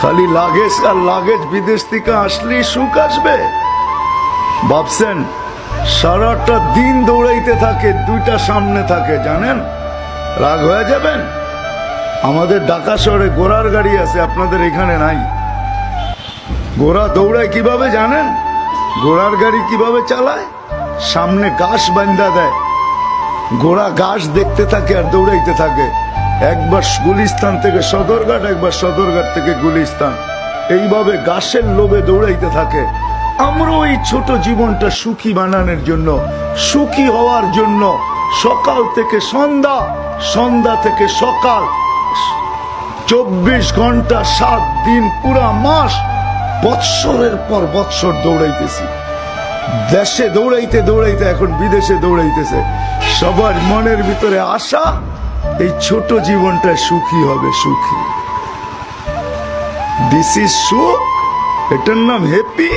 খালি লাগেজ আর লাগেজ, বিদেশ থেকে আসলে সুখ আসবে ভাবছেন? সারাটা দিন দৌড়াইতে থাকে, দুইটা সামনে থাকে, জানেন? রাগ হয়ে যাবেন। আমাদের ঢাকা শহরে ঘোড়ার গাড়ি আছে, আপনাদের এখানে নাই। ঘোড়া দৌড়ায় কিভাবে জানেন? ঘোড়ার গাড়ি কিভাবে চালায়? সামনে ঘাস বান্ধা দেয়, ঘোড়া ঘাস দেখতে থাকে আর দৌড়াইতে থাকে। একবার গুলিস্তান থেকে সদরঘাট, একবার সদরঘাট থেকে গুলিস্তান, এইভাবে ঘাসের লোভে দৌড়াইতে থাকে। আমরা ওই ছোট জীবনটা সুখী বানানোর জন্য, সুখী হওয়ার জন্য সকাল থেকে সন্ধ্যা, সন্ধ্যা থেকে সকাল, 24 ঘন্টা 7 দিন, পুরা মাস, বৎসরের পর বৎসর দৌড়াইতেছি। দেশে দৌড়াইতে দৌড়াইতে এখন বিদেশে দৌড়াইতেছে। সবার মনের ভিতরে আশা এই ছোট জীবনটা সুখী হবে, সুখী। দিস ইজ সুখ, এটার নাম হ্যাপি।